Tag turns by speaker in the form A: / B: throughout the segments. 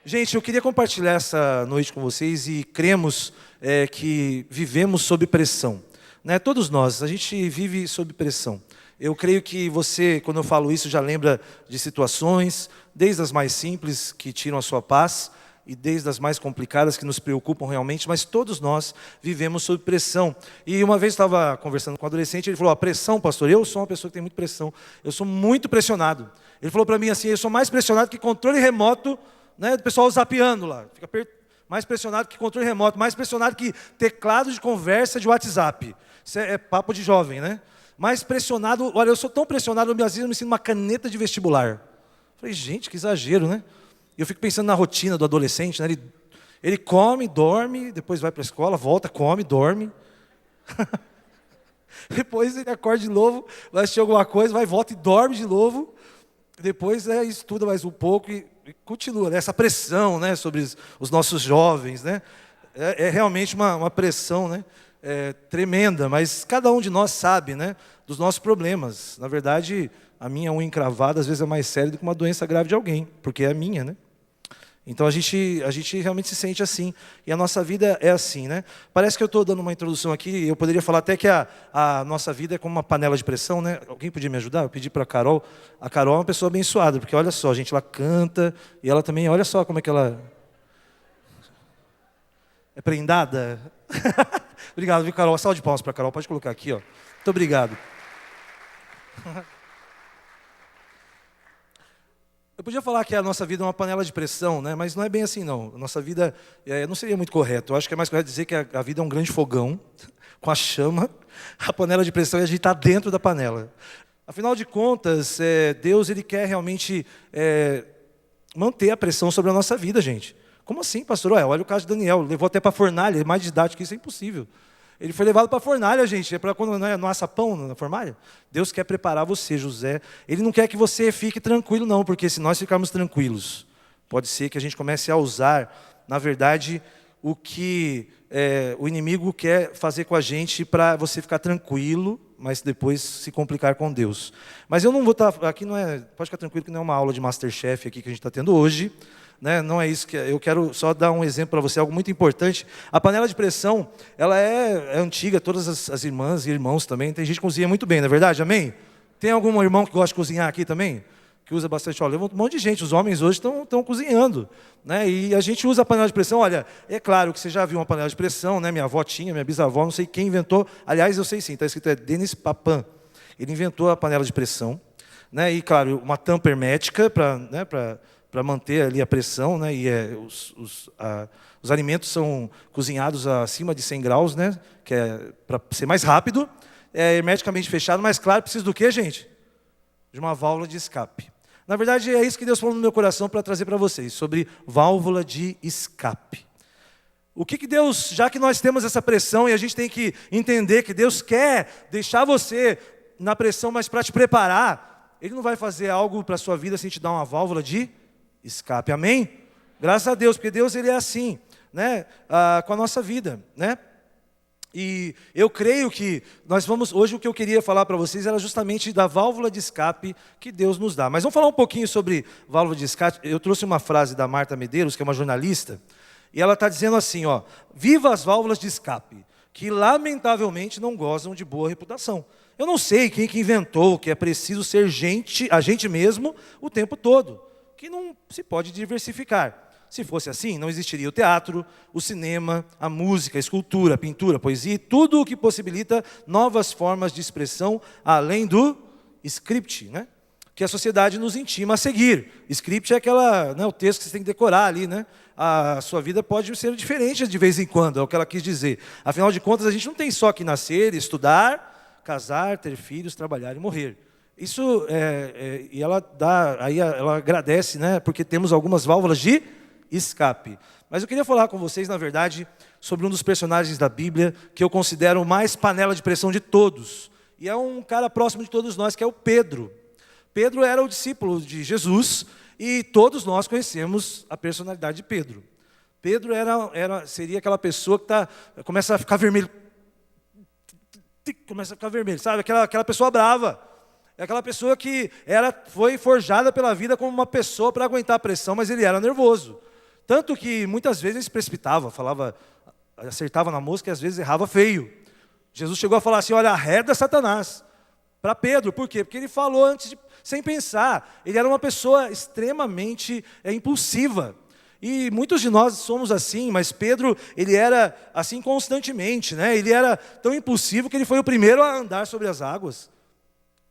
A: Gente, eu queria compartilhar essa noite com vocês e cremos que vivemos sob pressão. Né? Todos nós, a gente vive sob pressão. Eu creio que você, quando eu falo isso, já lembra de situações, desde as mais simples, que tiram a sua paz, e desde as mais complicadas, que nos preocupam realmente, mas todos nós vivemos sob pressão. E uma vez eu estava conversando com um adolescente, ele falou, pressão, pastor, eu sou uma pessoa que tem muita pressão, eu sou muito pressionado. Ele falou para mim assim, eu sou mais pressionado que controle remoto, né, do pessoal zapeando lá, fica mais pressionado que controle remoto, mais pressionado que teclado de conversa de WhatsApp. Isso é papo de jovem, né? Mais pressionado, olha, eu sou tão pressionado, às vezes eu me sinto uma caneta de vestibular. Falei, gente, que exagero, né? E eu fico pensando na rotina do adolescente, né? Ele come, dorme, depois vai para a escola, volta, come, dorme. Depois ele acorda de novo, vai assistir alguma coisa, vai, volta e dorme de novo. Depois estuda mais um pouco e continua, né? Essa pressão, né, sobre os nossos jovens, né? É realmente uma pressão, né, tremenda, mas cada um de nós sabe, né, dos nossos problemas. Na verdade, a minha unha encravada às vezes é mais séria do que uma doença grave de alguém, porque é a minha, né? Então a gente realmente se sente assim, e a nossa vida é assim, né? Parece que eu estou dando uma introdução aqui, eu poderia falar até que a nossa vida é como uma panela de pressão, né? Alguém podia me ajudar? Eu pedi para a Carol é uma pessoa abençoada, porque olha só, gente, ela canta, e ela também, olha só como é que ela é prendada. Obrigado, viu, Carol? Salve de palmas para a Carol, pode colocar aqui, ó. Muito obrigado. Eu podia falar que a nossa vida é uma panela de pressão, né? Mas não é bem assim, não. A nossa vida não seria muito correto. Eu acho que é mais correto dizer que a vida é um grande fogão, com a chama, a panela de pressão e a gente está dentro da panela. Afinal de contas, Deus ele quer realmente manter a pressão sobre a nossa vida, gente. Como assim, pastor? Olha o caso de Daniel, levou até para a fornalha, mais didático que isso é impossível. Ele foi levado para a fornalha, gente. É para quando não assa pão na fornalha. Deus quer preparar você, José. Ele não quer que você fique tranquilo, não, porque se nós ficarmos tranquilos, pode ser que a gente comece a usar, na verdade, o que o inimigo quer fazer com a gente para você ficar tranquilo, mas depois se complicar com Deus. Mas eu não vou estar... Aqui não é... Pode ficar tranquilo que não é uma aula de Masterchef aqui que a gente está tendo hoje. Né? Não é isso que eu quero só dar um exemplo para você, algo muito importante. A panela de pressão, ela é antiga, todas as irmãs e irmãos também, tem gente que cozinha muito bem, não é verdade? Amém? Tem algum irmão que gosta de cozinhar aqui também? Que usa bastante óleo? Um monte de gente, os homens hoje estão cozinhando, né? E a gente usa a panela de pressão, olha, é claro que você já viu uma panela de pressão, né? Minha avó tinha, minha bisavó, não sei quem inventou, aliás, eu sei sim, está escrito, Denis Papin, ele inventou a panela de pressão, né? E claro, uma tampa hermética para manter ali a pressão, né? E os alimentos são cozinhados acima de 100 graus, né? Que é para ser mais rápido, é hermeticamente fechado, mas claro, precisa do quê, gente? De uma válvula de escape. Na verdade, é isso que Deus falou no meu coração para trazer para vocês, sobre válvula de escape. O que Deus, já que nós temos essa pressão e a gente tem que entender que Deus quer deixar você na pressão, mas para te preparar, Ele não vai fazer algo para a sua vida sem te dar uma válvula de escape, amém? Graças a Deus, porque Deus ele é assim, né? Com a nossa vida, né? E eu creio que hoje o que eu queria falar para vocês era justamente da válvula de escape que Deus nos dá. Mas vamos falar um pouquinho sobre válvula de escape. Eu trouxe uma frase da Marta Medeiros, que é uma jornalista, e ela está dizendo assim, viva as válvulas de escape, que lamentavelmente não gozam de boa reputação. Eu não sei quem que inventou que é preciso ser a gente mesmo o tempo todo, que não se pode diversificar. Se fosse assim, não existiria o teatro, o cinema, a música, a escultura, a pintura, a poesia, e tudo o que possibilita novas formas de expressão, além do script, né? Que a sociedade nos intima a seguir. Script é o texto que você tem que decorar ali, né? A sua vida pode ser diferente de vez em quando, é o que ela quis dizer. Afinal de contas, a gente não tem só que nascer, estudar, casar, ter filhos, trabalhar e morrer. Isso, e ela agradece, né? Porque temos algumas válvulas de escape. Mas eu queria falar com vocês, na verdade, sobre um dos personagens da Bíblia que eu considero o mais panela de pressão de todos. E é um cara próximo de todos nós, que é o Pedro. Pedro era o discípulo de Jesus, E todos nós conhecemos a personalidade de Pedro. Pedro seria aquela pessoa que começa a ficar vermelho. Começa a ficar vermelho, sabe? Aquela pessoa brava. É aquela pessoa que foi forjada pela vida como uma pessoa para aguentar a pressão, mas ele era nervoso. Tanto que muitas vezes ele se precipitava, acertava na mosca e às vezes errava feio. Jesus chegou a falar assim, olha, arreda Satanás. Para Pedro, por quê? Porque ele falou sem pensar. Ele era uma pessoa extremamente impulsiva. E muitos de nós somos assim, mas Pedro, ele era assim constantemente, né? Ele era tão impulsivo que ele foi o primeiro a andar sobre as águas.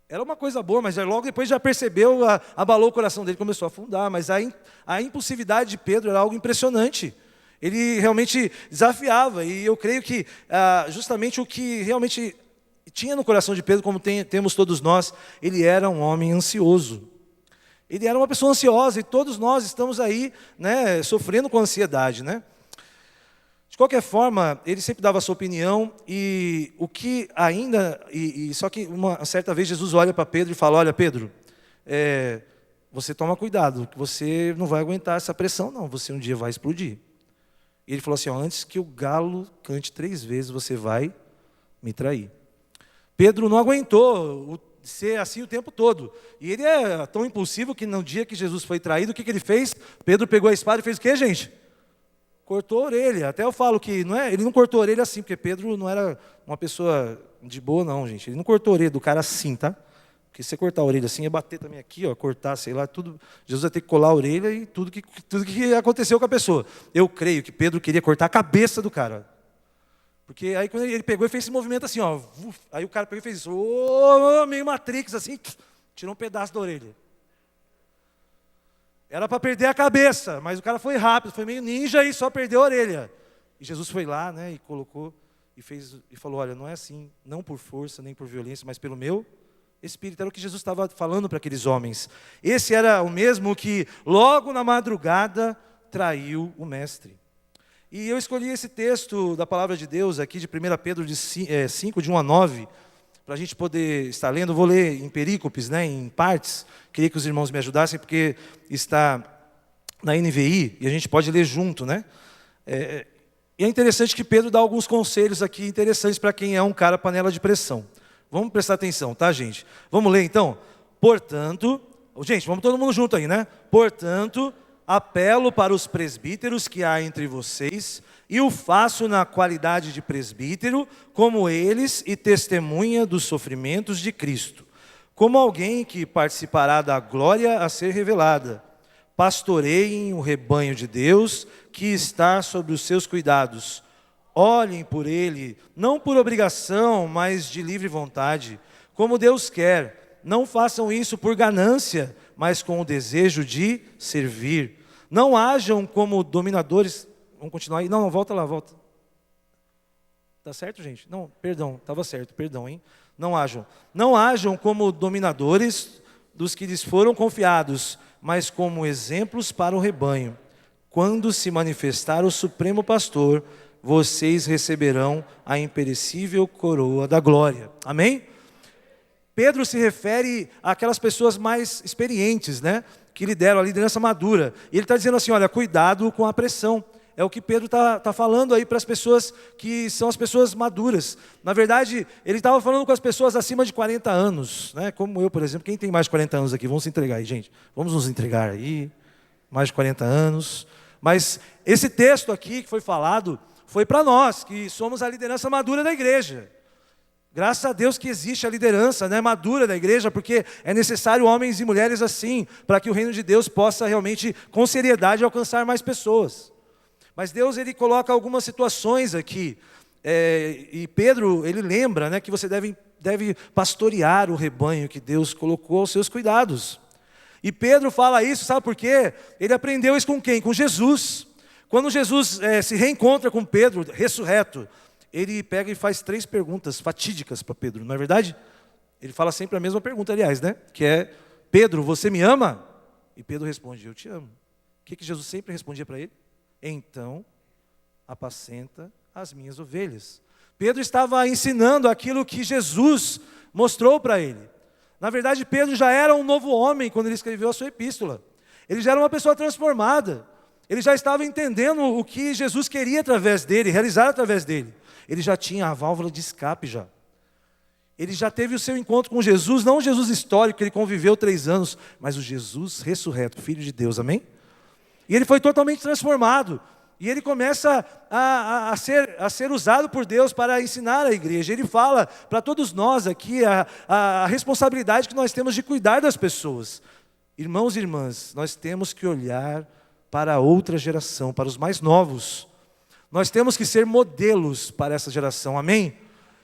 A: Era uma coisa boa, mas logo depois já percebeu, abalou o coração dele, começou a afundar. Mas a impulsividade de Pedro era algo impressionante. Ele realmente desafiava, e eu creio que justamente o que realmente tinha no coração de Pedro, como temos todos nós, ele era um homem ansioso. Ele era uma pessoa ansiosa, e todos nós estamos aí, né, sofrendo com ansiedade, né? De qualquer forma, ele sempre dava a sua opinião, e o que ainda... só que uma certa vez Jesus olha para Pedro e fala, olha Pedro, você toma cuidado, que você não vai aguentar essa pressão não, você um dia vai explodir. E ele falou assim, antes que o galo cante 3 vezes, você vai me trair. Pedro não aguentou ser assim o tempo todo. E ele é tão impulsivo que no dia que Jesus foi traído, o que ele fez? Pedro pegou a espada e fez o quê, gente? Cortou a orelha. Até eu falo que ele não cortou a orelha assim, porque Pedro não era uma pessoa de boa não, gente. Ele não cortou a orelha do cara assim, tá? Porque se você cortar a orelha assim, ia bater também aqui, ó, cortar, sei lá, tudo. Jesus ia ter que colar a orelha e tudo que aconteceu com a pessoa. Eu creio que Pedro queria cortar a cabeça do cara. Porque aí quando ele pegou e fez esse movimento assim, ó, aí o cara pegou e fez isso, meio Matrix assim, tirou um pedaço da orelha. Era para perder a cabeça, mas o cara foi rápido, foi meio ninja e só perdeu a orelha. E Jesus foi lá, né, e colocou e falou, olha, não é assim, não por força nem por violência, mas pelo meu Espírito. Era o que Jesus estava falando para aqueles homens. Esse era o mesmo que logo na madrugada traiu o mestre. E eu escolhi esse texto da palavra de Deus aqui de 1 Pedro 5, de 1 a 9, para a gente poder estar lendo. Vou ler em perícopes, né, em partes. Queria que os irmãos me ajudassem, porque está na NVI e a gente pode ler junto, né? E é interessante que Pedro dá alguns conselhos aqui interessantes para quem é um cara panela de pressão. Vamos prestar atenção, tá, gente? Vamos ler então? Portanto, gente, vamos todo mundo junto aí, né? Portanto, apelo para os presbíteros que há entre vocês, e o faço na qualidade de presbítero, como eles, e testemunha dos sofrimentos de Cristo, como alguém que participará da glória a ser revelada. Pastoreiem o rebanho de Deus, que está sob os seus cuidados. Olhem por ele, não por obrigação, mas de livre vontade, como Deus quer. Não façam isso por ganância, mas com o desejo de servir. Não hajam como dominadores. Vamos continuar aí? Não, volta lá, volta. Tá certo, gente? Não, perdão, estava certo, perdão, hein? Não hajam como dominadores dos que lhes foram confiados, mas como exemplos para o rebanho. Quando se manifestar o Supremo Pastor, vocês receberão a imperecível coroa da glória. Amém? Pedro se refere àquelas pessoas mais experientes, né? Que lideram a liderança madura. E ele está dizendo assim, olha, cuidado com a pressão. É o que Pedro está falando aí para as pessoas que são as pessoas maduras. Na verdade, ele estava falando com as pessoas acima de 40 anos, né? Como eu, por exemplo. Quem tem mais de 40 anos aqui? Vamos se entregar aí, gente. Vamos nos entregar aí. Mais de 40 anos. Mas esse texto aqui que foi falado foi para nós, que somos a liderança madura da igreja. Graças a Deus que existe a liderança, né, madura da igreja, porque é necessário homens e mulheres assim, para que o reino de Deus possa realmente, com seriedade, alcançar mais pessoas. Mas Deus, ele coloca algumas situações aqui, e Pedro, ele lembra, né, que você deve pastorear o rebanho que Deus colocou aos seus cuidados. E Pedro fala isso, sabe por quê? Ele aprendeu isso com quem? Com Jesus. Quando Jesus se reencontra com Pedro, ressurreto, ele pega e faz 3 perguntas fatídicas para Pedro, não é verdade? Ele fala sempre a mesma pergunta, aliás, né? Que é, Pedro, você me ama? E Pedro responde, eu te amo. O que Jesus sempre respondia para ele? Então, apacenta as minhas ovelhas. Pedro estava ensinando aquilo que Jesus mostrou para ele. Na verdade, Pedro já era um novo homem quando ele escreveu a sua epístola. Ele já era uma pessoa transformada. Ele já estava entendendo o que Jesus queria através dele, realizar através dele. Ele já tinha a válvula de escape já. Ele já teve o seu encontro com Jesus, não o Jesus histórico, que ele conviveu 3 anos, mas o Jesus ressurreto, Filho de Deus, amém? E ele foi totalmente transformado. E ele começa a ser usado por Deus para ensinar a igreja. Ele fala para todos nós aqui a responsabilidade que nós temos de cuidar das pessoas. Irmãos e irmãs, nós temos que olhar para a outra geração, para os mais novos. Nós temos que ser modelos para essa geração, amém?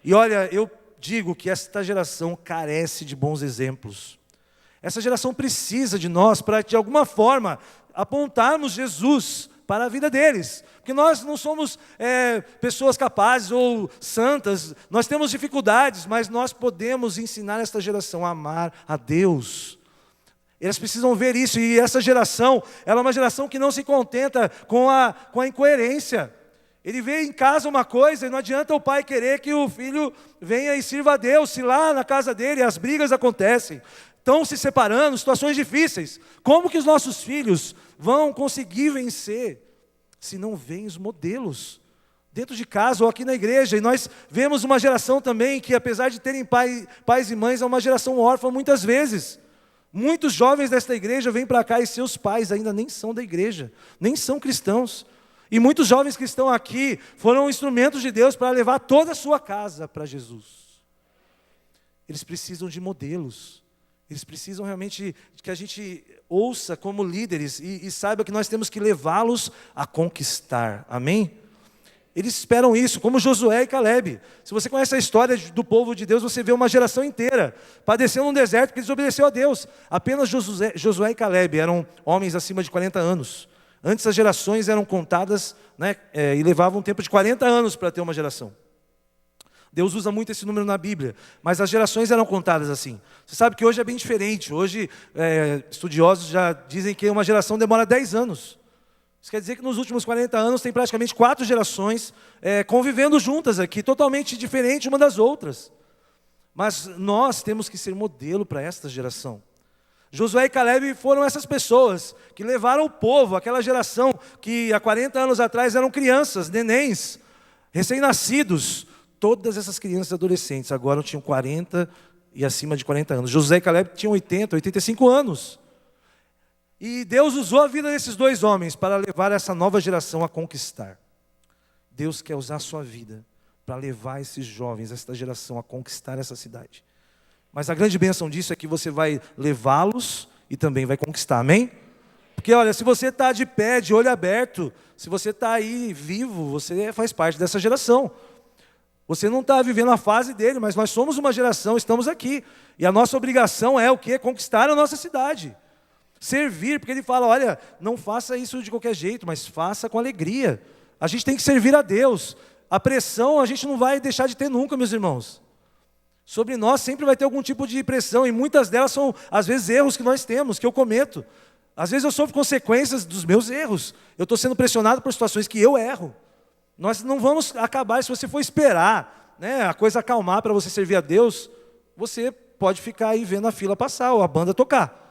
A: E olha, eu digo que esta geração carece de bons exemplos. Essa geração precisa de nós para, de alguma forma, apontarmos Jesus para a vida deles, porque nós não somos pessoas capazes ou santas, nós temos dificuldades, mas nós podemos ensinar esta geração a amar a Deus. Eles precisam ver isso, e essa geração, ela é uma geração que não se contenta com a incoerência. Ele vê em casa uma coisa, e não adianta o pai querer que o filho venha e sirva a Deus, se lá na casa dele as brigas acontecem, estão se separando, situações difíceis. Como que os nossos filhos vão conseguir vencer se não veem os modelos dentro de casa ou aqui na igreja? E nós vemos uma geração também que, apesar de terem pais e mães, é uma geração órfã muitas vezes. Muitos jovens desta igreja vêm para cá e seus pais ainda nem são da igreja, nem são cristãos. E muitos jovens que estão aqui foram instrumentos de Deus para levar toda a sua casa para Jesus. Eles precisam de modelos. Eles precisam realmente que a gente ouça como líderes e saiba que nós temos que levá-los a conquistar. Amém? Eles esperam isso, como Josué e Caleb. Se você conhece a história do povo de Deus, você vê uma geração inteira padecendo no deserto porque desobedeceu a Deus. Apenas Josué e Caleb eram homens acima de 40 anos. Antes as gerações eram contadas, né, e levavam um tempo de 40 anos para ter uma geração. Deus usa muito esse número na Bíblia, mas as gerações eram contadas assim. Você sabe que hoje é bem diferente. Hoje, estudiosos já dizem que uma geração demora 10 anos. Isso quer dizer que nos últimos 40 anos tem praticamente 4 gerações convivendo juntas aqui, totalmente diferentes uma das outras. Mas nós temos que ser modelo para esta geração. Josué e Caleb foram essas pessoas que levaram o povo, aquela geração que há 40 anos atrás eram crianças, nenéns, recém-nascidos. Todas essas crianças e adolescentes agora tinham 40 e acima de 40 anos. Josué e Caleb tinham 80, 85 anos. E Deus usou a vida desses 2 homens para levar essa nova geração a conquistar. Deus quer usar a sua vida para levar esses jovens, essa geração a conquistar essa cidade. Mas a grande bênção disso é que você vai levá-los e também vai conquistar, amém? Porque olha, se você está de pé, de olho aberto, se você está aí vivo, você faz parte dessa geração. Você não está vivendo a fase dele, mas nós somos uma geração, estamos aqui. E a nossa obrigação é o quê? Conquistar a nossa cidade. Servir, porque ele fala, olha, não faça isso de qualquer jeito, mas faça com alegria. A gente tem que servir a Deus. A pressão a gente não vai deixar de ter nunca, meus irmãos. Sobre nós sempre vai ter algum tipo de pressão, e muitas delas são, às vezes, erros que nós temos, que eu cometo. Às vezes eu sofro consequências dos meus erros. Eu estou sendo pressionado por situações que eu erro. Nós não vamos acabar, se você for esperar, né, a coisa acalmar para você servir a Deus, você pode ficar aí vendo a fila passar, ou a banda tocar.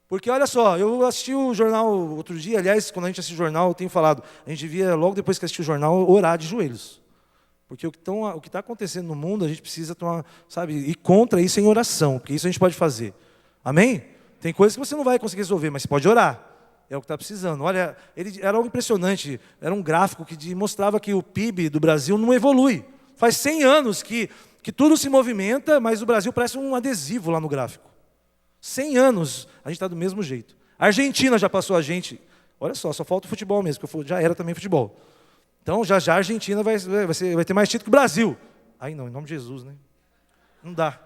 A: Porque olha só, eu assisti o jornal outro dia, aliás, quando a gente assiste o jornal, eu tenho falado, a gente devia, logo depois que assistir o jornal, orar de joelhos. Porque o que está acontecendo no mundo, a gente precisa tomar, sabe, ir contra isso em oração, porque isso a gente pode fazer. Amém? Tem coisas que você não vai conseguir resolver, mas você pode orar. É o que está precisando. Olha, era algo impressionante, era um gráfico que mostrava que o PIB do Brasil não evolui. Faz 100 anos que tudo se movimenta, mas o Brasil parece um adesivo lá no gráfico. 100 anos, a gente está do mesmo jeito. A Argentina já passou a gente. Olha só falta o futebol mesmo, que já era também futebol. Então, já a Argentina vai ter mais título que o Brasil. Aí não, em nome de Jesus, né? Não dá.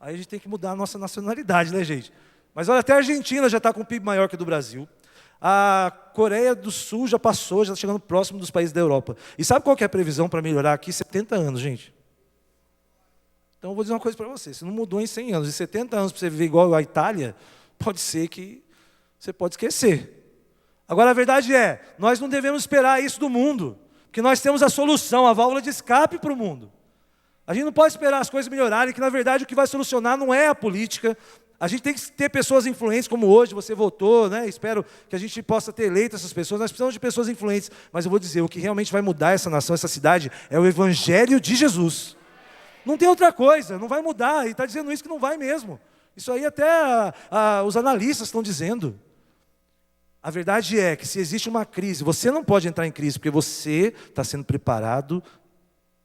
A: Aí a gente tem que mudar a nossa nacionalidade, né, gente? Mas olha, até a Argentina já está com um PIB maior que o do Brasil. A Coreia do Sul já passou, já está chegando próximo dos países da Europa. E sabe qual que é a previsão para melhorar aqui? 70 anos, gente. Então, eu vou dizer uma coisa para você. Se não mudou em 100 anos, e 70 anos para você viver igual a Itália, pode ser que você pode esquecer. Agora, a verdade é, nós não devemos esperar isso do mundo, porque nós temos a solução, a válvula de escape para o mundo. A gente não pode esperar as coisas melhorarem, que na verdade o que vai solucionar não é a política, A gente tem que ter pessoas influentes, como hoje você votou, né? Espero que a gente possa ter eleito essas pessoas. Nós precisamos de pessoas influentes. Mas eu vou dizer, o que realmente vai mudar essa nação, essa cidade, é o Evangelho de Jesus. Não tem outra coisa, não vai mudar. E está dizendo isso que não vai mesmo. Isso aí até os analistas estão dizendo. A verdade é que se existe uma crise, você não pode entrar em crise, porque você está sendo preparado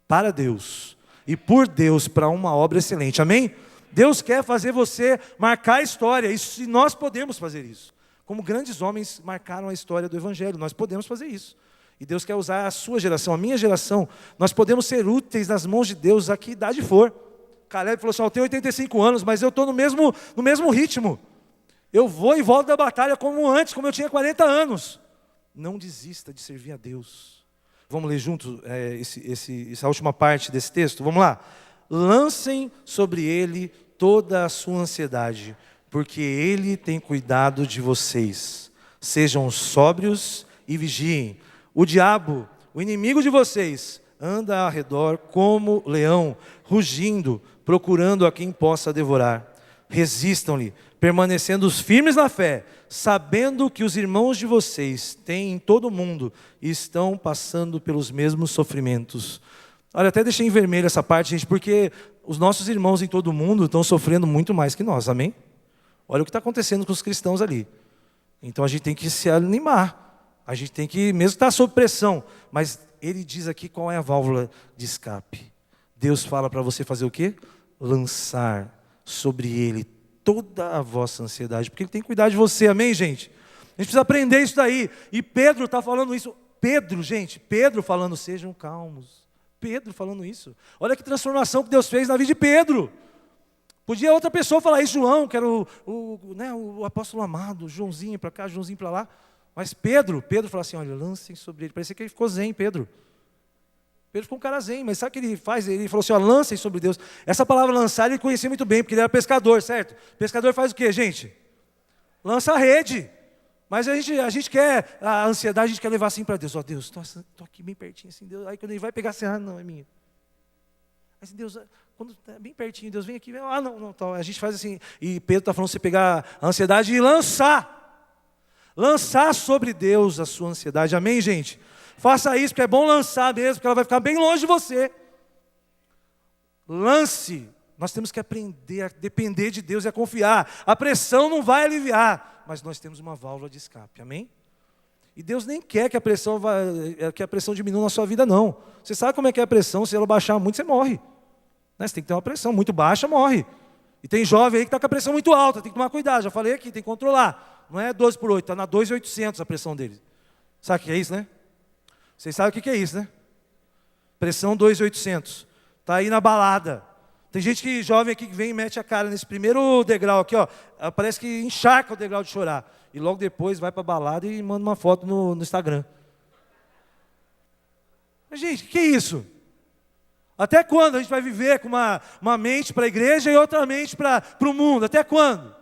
A: para Deus. E por Deus, para uma obra excelente. Amém? Deus quer fazer você marcar a história. E nós podemos fazer isso. Como grandes homens marcaram a história do Evangelho. Nós podemos fazer isso. E Deus quer usar a sua geração, a minha geração. Nós podemos ser úteis nas mãos de Deus, a que idade for. Caleb falou assim, eu tenho 85 anos, mas eu estou no mesmo ritmo. Eu vou e volto da batalha como antes, como eu tinha 40 anos. Não desista de servir a Deus. Vamos ler juntos essa última parte desse texto? Vamos lá. Lancem sobre ele toda a sua ansiedade, porque ele tem cuidado de vocês. Sejam sóbrios e vigiem. O diabo, o inimigo de vocês, anda ao redor como leão, rugindo, procurando a quem possa devorar. Resistam-lhe, permanecendo firmes na fé, sabendo que os irmãos de vocês têm em todo o mundo e estão passando pelos mesmos sofrimentos. Olha, até deixei em vermelho essa parte, gente, porque os nossos irmãos em todo o mundo estão sofrendo muito mais que nós, amém? Olha o que está acontecendo com os cristãos ali. Então a gente tem que se animar. A gente tem que, mesmo que está sob pressão, mas ele diz aqui qual é a válvula de escape. Deus fala para você fazer o quê? Lançar sobre ele toda a vossa ansiedade, porque ele tem que cuidar de você, amém, gente? A gente precisa aprender isso daí. E Pedro está falando isso. Pedro falando, sejam calmos. Pedro falando isso. Olha que transformação que Deus fez na vida de Pedro. Podia outra pessoa falar isso, João, que era o apóstolo amado, Joãozinho para cá, Joãozinho para lá. Mas Pedro falou assim, olha, lancem sobre ele. Parecia que ele ficou zen, Pedro. Pedro ficou um cara zen, mas sabe o que ele faz? Ele falou assim, ó, lancem sobre Deus. Essa palavra lançar ele conhecia muito bem, porque ele era pescador, certo? Pescador faz o quê, gente? Lança a rede. Mas a gente quer, a ansiedade, a gente quer levar assim para Deus. Ó, Deus, estou aqui bem pertinho, assim, Deus. Aí quando ele vai pegar assim, não, é minha. Mas Deus, quando está bem pertinho, Deus vem aqui, não, tá. A gente faz assim, e Pedro está falando, você pegar a ansiedade e lançar. Lançar sobre Deus a sua ansiedade, amém, gente? Faça isso, porque é bom lançar mesmo, porque ela vai ficar bem longe de você. Lance. Nós temos que aprender a depender de Deus e a confiar. A pressão não vai aliviar, mas nós temos uma válvula de escape, amém? E Deus nem quer que a pressão diminua na sua vida, não. Você sabe como é que é a pressão? Se ela baixar muito, você morre. Né? Você tem que ter uma pressão muito baixa, morre. E tem jovem aí que está com a pressão muito alta, tem que tomar cuidado, já falei aqui, tem que controlar. Não é 12 por 8, está na 2.800 a pressão dele. Sabe o que é isso, né? Vocês sabem o que é isso, né? Pressão 2.800. Está aí na balada. Tem gente que jovem aqui que vem e mete a cara nesse primeiro degrau aqui, ó. Parece que encharca o degrau de chorar. E logo depois vai para a balada e manda uma foto no Instagram. Mas, gente, o que é isso? Até quando a gente vai viver com uma mente para a igreja e outra mente para o mundo? Até quando?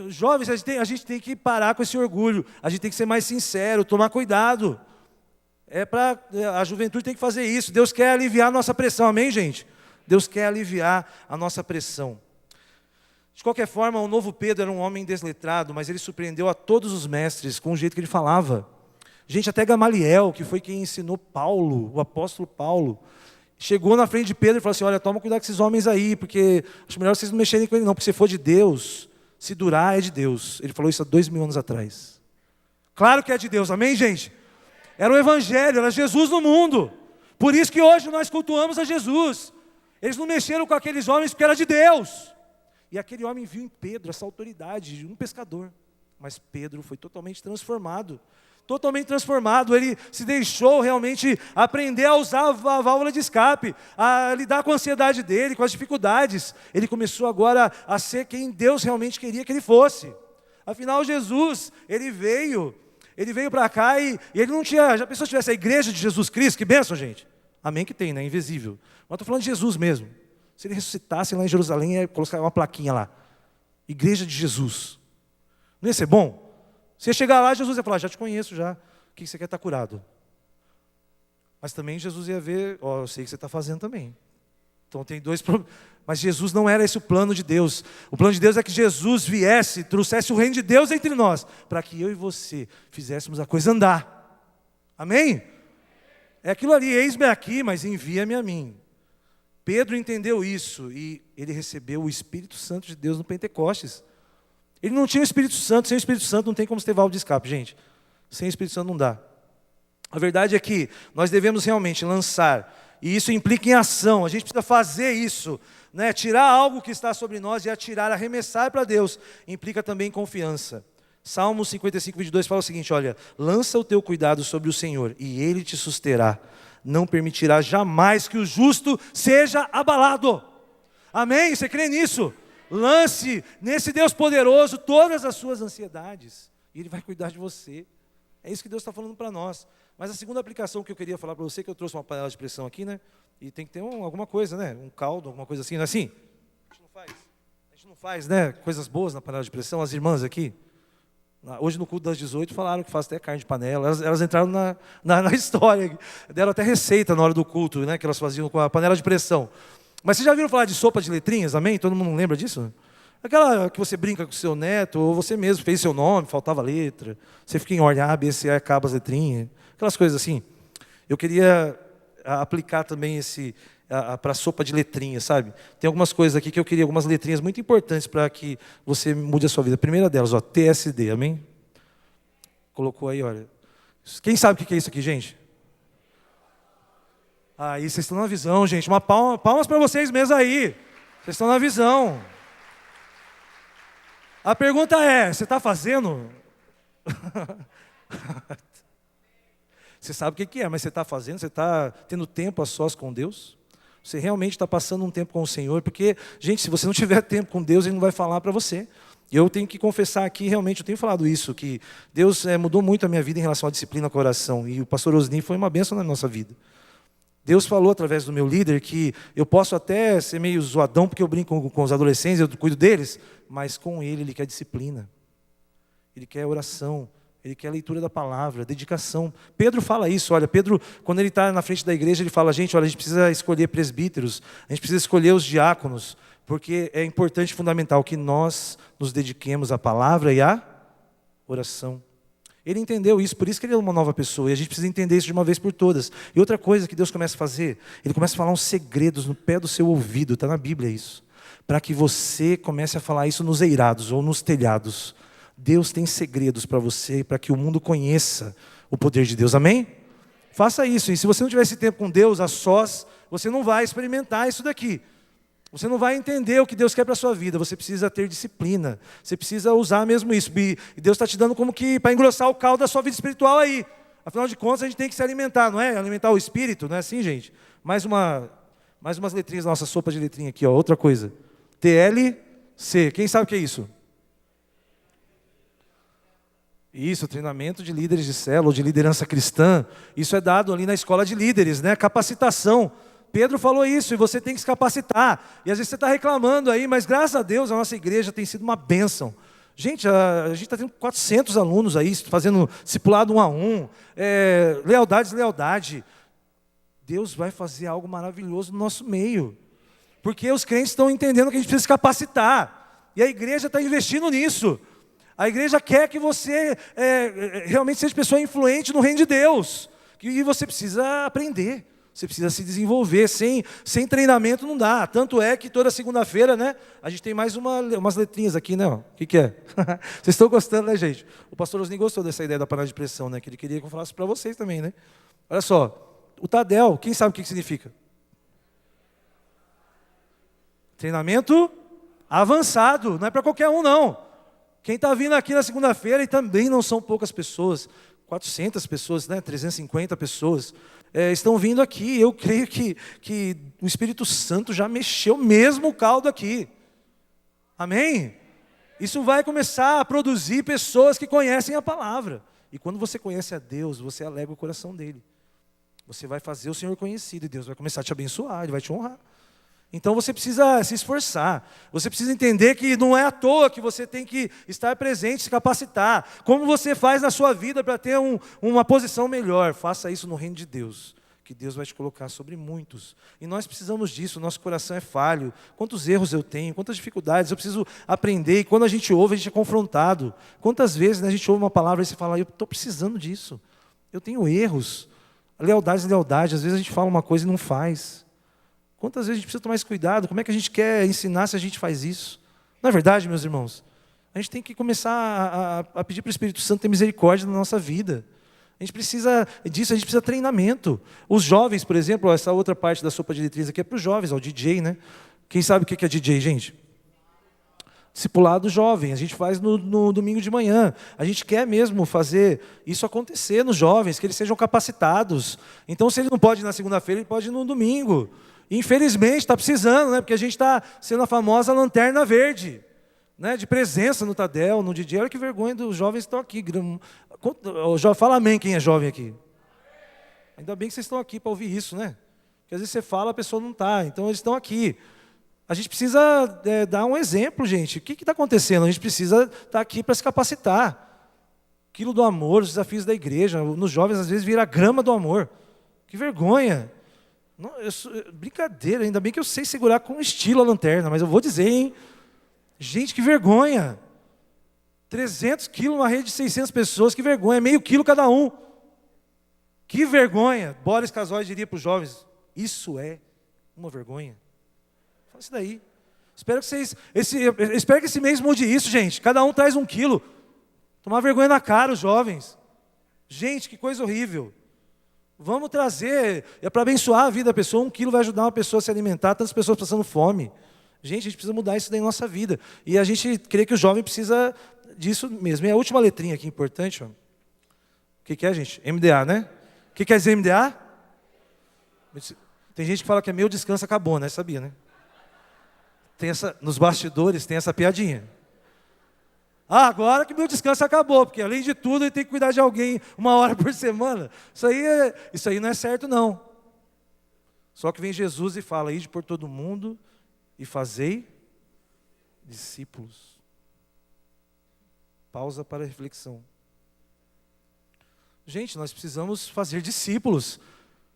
A: Jovens, a gente tem que parar com esse orgulho. A gente tem que ser mais sincero, tomar cuidado. A juventude tem que fazer isso. Deus quer aliviar a nossa pressão, amém, gente? Deus quer aliviar a nossa pressão. De qualquer forma, o novo Pedro era um homem desletrado, mas ele surpreendeu a todos os mestres com o jeito que ele falava. Gente, até Gamaliel, que foi quem ensinou Paulo, o apóstolo Paulo, chegou na frente de Pedro e falou assim, olha, toma cuidado com esses homens aí, porque acho melhor vocês não mexerem com ele não, porque se for de Deus, se durar é de Deus. Ele falou isso há 2000 anos atrás. Claro que é de Deus, amém, gente? Era o Evangelho, era Jesus no mundo. Por isso que hoje nós cultuamos a Jesus. Eles não mexeram com aqueles homens porque era de Deus. E aquele homem viu em Pedro essa autoridade de um pescador. Mas Pedro foi totalmente transformado. Totalmente transformado. Ele se deixou realmente aprender a usar a válvula de escape, a lidar com a ansiedade dele, com as dificuldades. Ele começou agora a ser quem Deus realmente queria que ele fosse. Afinal, Jesus, ele veio para cá e ele não tinha... Já pensou se tivesse a igreja de Jesus Cristo? Que bênção, gente. Amém que tem, né? Invisível. Mas estou falando de Jesus mesmo. Se ele ressuscitasse lá em Jerusalém, ia colocar uma plaquinha lá. Igreja de Jesus. Não ia ser bom? Você ia chegar lá, Jesus ia falar, já te conheço já. O que você quer estar curado? Mas também Jesus ia ver, eu sei o que você está fazendo também. Então tem dois problemas. Mas Jesus não era esse o plano de Deus. O plano de Deus é que Jesus viesse, trouxesse o reino de Deus entre nós, para que eu e você fizéssemos a coisa andar. Amém? É aquilo ali, eis-me aqui, mas envia-me a mim. Pedro entendeu isso e ele recebeu o Espírito Santo de Deus no Pentecostes. Ele não tinha o Espírito Santo, sem o Espírito Santo não tem como ter válvula de escape, gente. Sem o Espírito Santo não dá. A verdade é que nós devemos realmente lançar, e isso implica em ação, a gente precisa fazer isso, né? Tirar algo que está sobre nós e atirar, arremessar para Deus, implica também confiança. Salmo 55, 22 fala o seguinte, olha, lança o teu cuidado sobre o Senhor e Ele te susterá, não permitirá jamais que o justo seja abalado. Amém? Você crê nisso? Lance nesse Deus poderoso todas as suas ansiedades e Ele vai cuidar de você. É isso que Deus está falando para nós. Mas a segunda aplicação que eu queria falar para você, que eu trouxe uma panela de pressão aqui, né? E tem que ter alguma coisa, né? Um caldo, alguma coisa assim, não é assim? A gente não faz, né? Coisas boas na panela de pressão. As irmãs aqui, hoje no culto das 18, falaram que faz até carne de panela. Elas entraram na história. Deram até receita na hora do culto, né? Que elas faziam com a panela de pressão. Mas vocês já viram falar de sopa de letrinhas, amém? Todo mundo lembra disso? Aquela que você brinca com o seu neto, ou você mesmo fez seu nome, faltava letra. Você fica em ordem A, B, C, A, acaba as letrinhas. Aquelas coisas assim. Eu queria aplicar também para a sopa de letrinhas, sabe? Tem algumas coisas aqui que eu queria, algumas letrinhas muito importantes para que você mude a sua vida. A primeira delas, ó, TSD, amém? Colocou aí, olha. Quem sabe o que é isso aqui, gente? Aí, vocês estão na visão, gente. Palmas para vocês mesmos aí. Vocês estão na visão. A pergunta é, você está fazendo? Você sabe o que é, mas você está fazendo? Você está tendo tempo a sós com Deus? Você realmente está passando um tempo com o Senhor? Porque, gente, se você não tiver tempo com Deus, Ele não vai falar para você. E eu tenho que confessar aqui, realmente, eu tenho falado isso, que Deus mudou muito a minha vida em relação à disciplina com a oração. E o pastor Osni foi uma bênção na nossa vida. Deus falou através do meu líder que eu posso até ser meio zoadão, porque eu brinco com os adolescentes, eu cuido deles, mas com Ele quer disciplina. Ele quer oração. Ele quer a leitura da palavra, dedicação. Pedro fala isso, olha, Pedro, quando ele está na frente da igreja, ele fala, gente, olha, a gente precisa escolher presbíteros, a gente precisa escolher os diáconos, porque é importante, fundamental, que nós nos dediquemos à palavra e à oração. Ele entendeu isso, por isso que ele é uma nova pessoa, e a gente precisa entender isso de uma vez por todas. E outra coisa que Deus começa a fazer, Ele começa a falar uns segredos no pé do seu ouvido, está na Bíblia isso, para que você comece a falar isso nos eirados ou nos telhados. Deus tem segredos para você, para que o mundo conheça o poder de Deus, amém? Faça isso, e se você não tiver esse tempo com Deus, a sós, você não vai experimentar isso daqui. Você não vai entender o que Deus quer para a sua vida, você precisa ter disciplina, você precisa usar mesmo isso, e Deus está te dando como que para engrossar o caldo da sua vida espiritual aí. Afinal de contas, a gente tem que se alimentar, não é? Alimentar o espírito, não é assim, gente? Mais umas letrinhas, nossa sopa de letrinha aqui, ó, outra coisa. TLC, quem sabe o que é isso? Isso, treinamento de líderes de célula, de liderança cristã. Isso é dado ali na escola de líderes, né? Capacitação. Pedro falou isso, e você tem que se capacitar. E às vezes você está reclamando aí, mas graças a Deus a nossa igreja tem sido uma bênção. Gente, a gente está tendo 400 alunos aí, fazendo discipulado 1 a 1. Lealdade, deslealdade. Deus vai fazer algo maravilhoso no nosso meio. Porque os crentes estão entendendo que a gente precisa se capacitar. E a igreja está investindo nisso. A igreja quer que você realmente seja pessoa influente no reino de Deus. E você precisa aprender, você precisa se desenvolver. Sem treinamento não dá. Tanto é que toda segunda-feira, né, a gente tem mais umas letrinhas aqui, né? O que é? Vocês estão gostando, né, gente? O pastor Osni gostou dessa ideia da panela de pressão, né? Que ele queria que eu falasse para vocês também, né? Olha só, o Tadel, quem sabe o que significa? Treinamento avançado, não é para qualquer um, não. Quem está vindo aqui na segunda-feira, e também não são poucas pessoas, 400 pessoas, né, 350 pessoas, estão vindo aqui. Eu creio que o Espírito Santo já mexeu mesmo o caldo aqui. Amém? Isso vai começar a produzir pessoas que conhecem a palavra. E quando você conhece a Deus, você alegra o coração dele. Você vai fazer o Senhor conhecido, e Deus vai começar a te abençoar, Ele vai te honrar. Então você precisa se esforçar, você precisa entender que não é à toa que você tem que estar presente, se capacitar. Como você faz na sua vida para ter uma posição melhor, faça isso no reino de Deus, que Deus vai te colocar sobre muitos. E nós precisamos disso, nosso coração é falho. Quantos erros eu tenho, quantas dificuldades, eu preciso aprender. E quando a gente ouve, a gente é confrontado. Quantas vezes, né, a gente ouve uma palavra e você fala, eu estou precisando disso. Eu tenho erros. Lealdade, às vezes a gente fala uma coisa e não faz. Quantas vezes a gente precisa tomar esse cuidado? Como é que a gente quer ensinar se a gente faz isso? Não é verdade, meus irmãos? A gente tem que começar a pedir para o Espírito Santo ter misericórdia na nossa vida. A gente precisa disso, a gente precisa de treinamento. Os jovens, por exemplo, essa outra parte da sopa de letrinhas aqui é para os jovens, o DJ, né? Quem sabe o que é DJ, gente? Discipulado jovem, a gente faz no domingo de manhã. A gente quer mesmo fazer isso acontecer nos jovens, que eles sejam capacitados. Então, se ele não pode ir na segunda-feira, ele pode ir no domingo. E, infelizmente, está precisando, né? Porque a gente está sendo a famosa lanterna verde, né? De presença no Tadel, no DJ. Olha que vergonha dos jovens que estão aqui. Fala amém quem é jovem aqui. Ainda bem que vocês estão aqui para ouvir isso, né? Porque às vezes você fala, a pessoa não está. Então, eles estão aqui. A gente precisa dar um exemplo, gente. O que está acontecendo? A gente precisa estar aqui para se capacitar. Aquilo do amor, os desafios da igreja. Nos jovens, às vezes, vira grama do amor. Que vergonha. Não, brincadeira, ainda bem que eu sei segurar com estilo a lanterna, mas eu vou dizer, hein? Gente, que vergonha. 300 quilos, uma rede de 600 pessoas, que vergonha. Meio quilo cada um. Que vergonha. Boris Casoy diria para os jovens, isso é uma vergonha. Fala isso daí. Espero que esse mês mude isso, gente. Cada um traz 1 quilo. Tomar vergonha na cara, os jovens. Gente, que coisa horrível. Vamos trazer, é para abençoar a vida da pessoa. 1 quilo vai ajudar uma pessoa a se alimentar, tantas pessoas passando fome. Gente, a gente precisa mudar isso daí na nossa vida. E a gente crê que o jovem precisa disso mesmo. E a última letrinha aqui importante, ó. O que é, gente? MDA, né? O que quer dizer MDA? Tem gente que fala que é meu descanso acabou, né? Sabia, né? Nos bastidores tem essa piadinha. Agora que meu descanso acabou, porque além de tudo ele tem que cuidar de alguém 1 hora por semana. Isso aí não é certo, não. Só que vem Jesus e fala, ide por todo mundo e fazei discípulos. Pausa para a reflexão. Gente, nós precisamos fazer discípulos.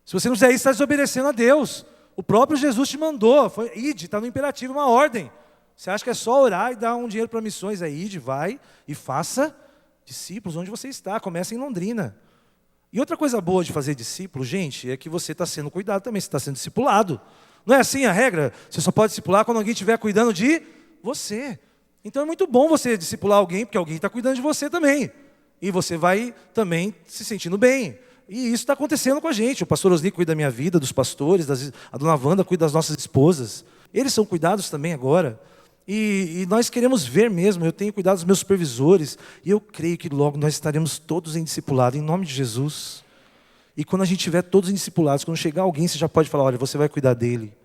A: Se você não fizer isso, está desobedecendo a Deus. O próprio Jesus te mandou, ide, está no imperativo, uma ordem. Você acha que é só orar e dar um dinheiro para missões? É ide, vai e faça discípulos onde você está. Começa em Londrina. E outra coisa boa de fazer discípulo, gente, é que você está sendo cuidado também, você está sendo discipulado. Não é assim a regra? Você só pode discipular quando alguém estiver cuidando de você. Então é muito bom você discipular alguém, porque alguém está cuidando de você também. E você vai também se sentindo bem. E isso está acontecendo com a gente. O pastor Osni cuida da minha vida, dos pastores, a dona Wanda cuida das nossas esposas. Eles são cuidados também agora. E nós queremos ver mesmo, eu tenho cuidado dos meus supervisores. E eu creio que logo nós estaremos todos em discipulado, em nome de Jesus. E quando a gente estiver todos em discipulados, quando chegar alguém, você já pode falar, olha, você vai cuidar dele.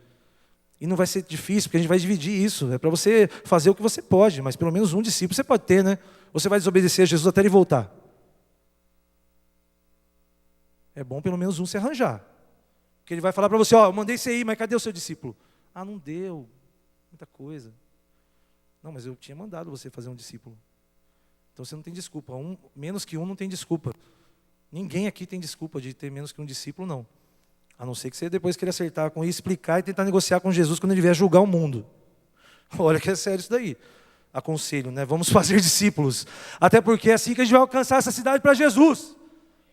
A: E não vai ser difícil, porque a gente vai dividir isso. É para você fazer o que você pode, mas pelo menos um discípulo você pode ter, né? Você vai desobedecer a Jesus até ele voltar. É bom pelo menos um se arranjar. Porque ele vai falar para você, ó, eu mandei você ir, mas cadê o seu discípulo? Ah, não deu. Muita coisa. Não, mas eu tinha mandado você fazer um discípulo. Então você não tem desculpa. Menos que um não tem desculpa. Ninguém aqui tem desculpa de ter menos que um discípulo, não. A não ser que você depois queira acertar com ele, explicar e tentar negociar com Jesus quando ele vier julgar o mundo. Olha que é sério isso daí. Aconselho, né? Vamos fazer discípulos. Até porque é assim que a gente vai alcançar essa cidade para Jesus.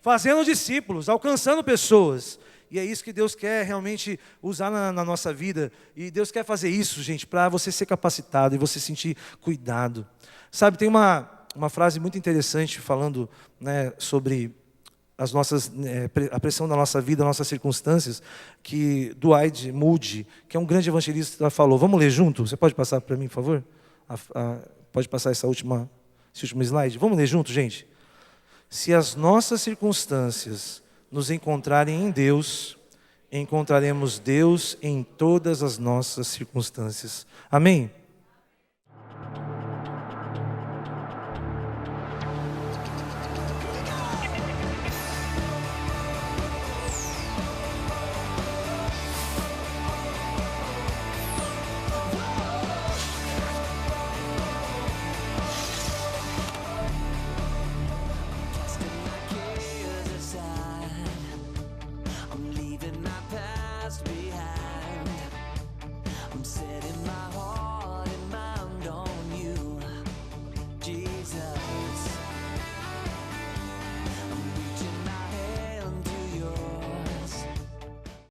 A: Fazendo discípulos, alcançando pessoas. E é isso que Deus quer realmente usar na nossa vida. E Deus quer fazer isso, gente, para você ser capacitado e você sentir cuidado. Sabe, tem uma frase muito interessante falando, né, sobre a pressão da nossa vida, nossas circunstâncias, que Dwight Moody, que é um grande evangelista, falou. Vamos ler junto? Você pode passar para mim, por favor? Pode passar esse último slide? Vamos ler junto, gente? Se as nossas circunstâncias nos encontrarem em Deus, encontraremos Deus em todas as nossas circunstâncias. Amém?